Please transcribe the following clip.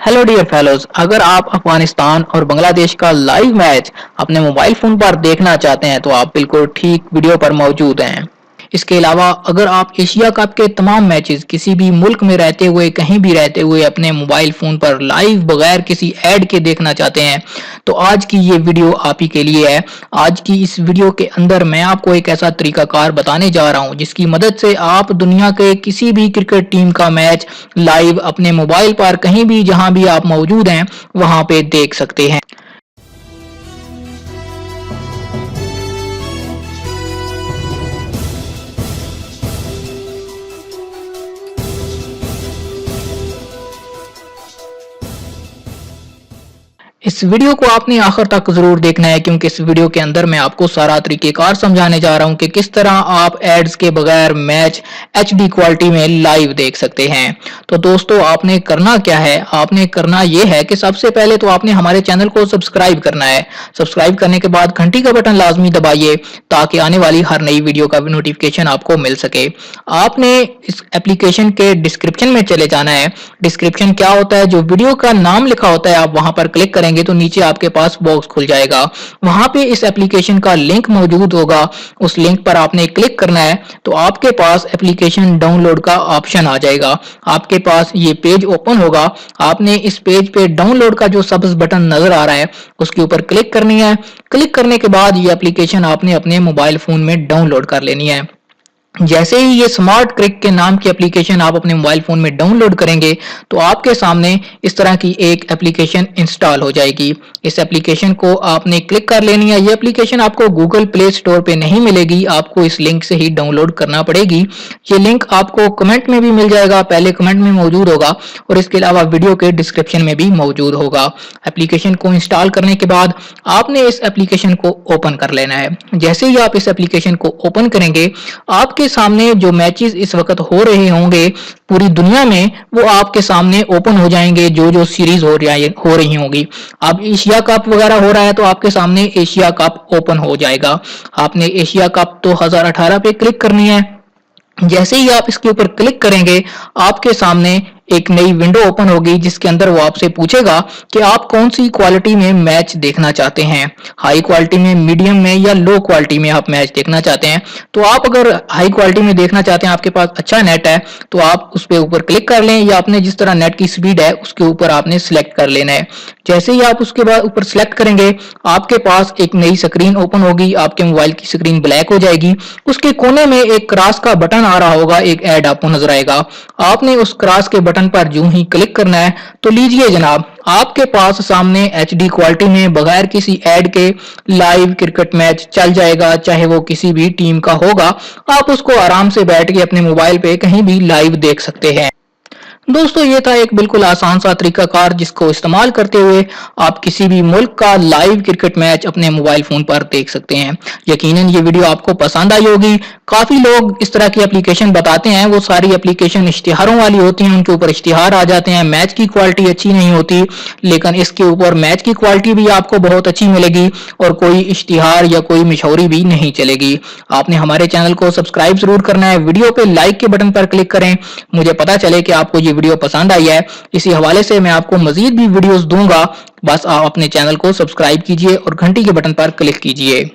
Hello dear fellows, अगर आप अफगानिस्तान और बांग्लादेश का लाइव मैच अपने मोबाइल फोन पर देखना चाहते हैं तो आप बिल्कुल ठीक वीडियो पर मौजूद हैं। इसके अलावा अगर आप एशिया कप के तमाम मैचेस किसी भी मुल्क में रहते हुए कहीं भी रहते हुए अपने मोबाइल फोन पर लाइव बगैर किसी ऐड के देखना चाहते हैं तो आज की ये वीडियो आप ही के लिए है। आज की इस वीडियो के अंदर मैं आपको एक ऐसा तरीकाकार बताने जा रहा हूं जिसकी मदद से आप दुनिया के किसी भी क्रिकेट टीम का मैच लाइव अपने मोबाइल पर कहीं भी जहां भी आप मौजूद हैं वहां पे देख सकते हैं। इस वीडियो को आपने आखिर तक जरूर देखना है क्योंकि इस वीडियो के अंदर मैं आपको सारा तरीकेकार समझाने जा रहा हूं कि किस तरह आप एड्स के बगैर मैच एचडी क्वालिटी में लाइव देख सकते हैं। तो दोस्तों आपने करना क्या है, आपने करना यह है कि सबसे पहले तो आपने हमारे चैनल को सब्सक्राइब करना है। सब्सक्राइब करने के बाद घंटी का बटन लाजमी दबाइए ताकि आने वाली हर नई वीडियो का नोटिफिकेशन आपको मिल सके। आपने इस एप्लीकेशन के डिस्क्रिप्शन में चले जाना है। डिस्क्रिप्शन क्या होता है, जो वीडियो का नाम लिखा होता है आप वहां पर क्लिक करेंगे तो नीचे आपके पास बॉक्स खुल जाएगा। वहां पे इस एप्लीकेशन का लिंक मौजूद होगा, उस लिंक पर आपने क्लिक करना है तो आपके पास एप्लीकेशन डाउनलोड का ऑप्शन आ जाएगा। आपके पास ये पेज ओपन होगा। आपने इस पेज पे डाउनलोड का जो सब्ज बटन नजर आ रहा है उसके ऊपर क्लिक करनी है। क्लिक करने के बाद ये एप्लीकेशन आपने अपने मोबाइल फोन में डाउनलोड कर लेनी है। जैसे ही ये स्मार्ट क्रिक के नाम की एप्लीकेशन आप अपने मोबाइल फोन में डाउनलोड करेंगे तो आपके सामने इस तरह की एक एप्लीकेशन इंस्टॉल हो जाएगी। इस एप्लीकेशन को आपने क्लिक कर लेनी है। ये एप्लीकेशन आपको गूगल प्ले स्टोर पे नहीं मिलेगी, आपको इस लिंक से ही डाउनलोड करना पड़ेगी। ये लिंक आपको कमेंट में भी मिल जाएगा, पहले कमेंट में मौजूद होगा और इसके अलावा वीडियो के डिस्क्रिप्शन में भी मौजूद होगा। एप्लीकेशन को इंस्टॉल करने के बाद आपने इस एप्लीकेशन को ओपन कर लेना है। जैसे ही आप इस एप्लीकेशन को ओपन करेंगे आपके सामने जो मैचेस इस वक्त हो रहे होंगे पूरी दुनिया में वो आपके सामने ओपन हो जाएंगे। जो जो सीरीज हो रही होगी, अब एशिया कप वगैरह हो रहा है तो आपके सामने एशिया कप ओपन हो जाएगा। आपने एशिया कप 2018 पे क्लिक करनी है। जैसे ही आप इसके ऊपर क्लिक करेंगे आपके सामने एक नई विंडो ओपन होगी जिसके अंदर वो आपसे पूछेगा कि आप कौन सी क्वालिटी में मैच देखना चाहते हैं, हाई क्वालिटी में, मीडियम में या लो क्वालिटी में आप मैच देखना चाहते हैं। तो आप अगर हाई क्वालिटी में देखना चाहते हैं, आपके पास अच्छा नेट है तो आप उस पे ऊपर क्लिक कर लें या आपने जिस तरह नेट की स्पीड है उसके ऊपर आपने सिलेक्ट कर लेना है। जैसे ही आप उसके बाद ऊपर सिलेक्ट करेंगे आपके पास एक नई स्क्रीन ओपन होगी। आपके मोबाइल की स्क्रीन ब्लैक हो जाएगी। उसके कोने में एक क्रॉस का बटन आ रहा होगा, एक ऐड आपको नजर आएगा। आपने उस क्रॉस के बटन पर जो ही क्लिक करना है तो लीजिए जनाब, आपके पास सामने एचडी क्वालिटी में बगैर किसी ऐड के लाइव क्रिकेट मैच चल जाएगा, चाहे वो किसी भी टीम का होगा। आप उसको आराम से बैठ के अपने मोबाइल पे कहीं भी लाइव देख सकते हैं। दोस्तों ये था एक बिल्कुल आसान सा तरीकाकार जिसको इस्तेमाल करते हुए आप किसी भी मुल्क का लाइव क्रिकेट मैच अपने मोबाइल फोन पर देख सकते हैं। यकीनन ये वीडियो आपको पसंद आई होगी। काफी लोग इस तरह की एप्लीकेशन बताते हैं, वो सारी एप्लीकेशन इश्तिहारों वाली होती हैं, उनके ऊपर इश्तिहार आ जाते हैं, मैच की क्वालिटी अच्छी नहीं होती। लेकिन इसके ऊपर मैच की क्वालिटी भी आपको बहुत अच्छी मिलेगी और कोई इश्तिहार या कोई मशहूरी भी नहीं चलेगी। आपने हमारे चैनल को सब्सक्राइब जरूर करना है, वीडियो पे लाइक के बटन पर क्लिक करें, मुझे पता चले कि आपको ये वीडियो पसंद आई है। इसी हवाले से मैं आपको मजीद भी वीडियोस दूंगा। बस आप अपने चैनल को सब्सक्राइब कीजिए और घंटी के बटन पर क्लिक कीजिए।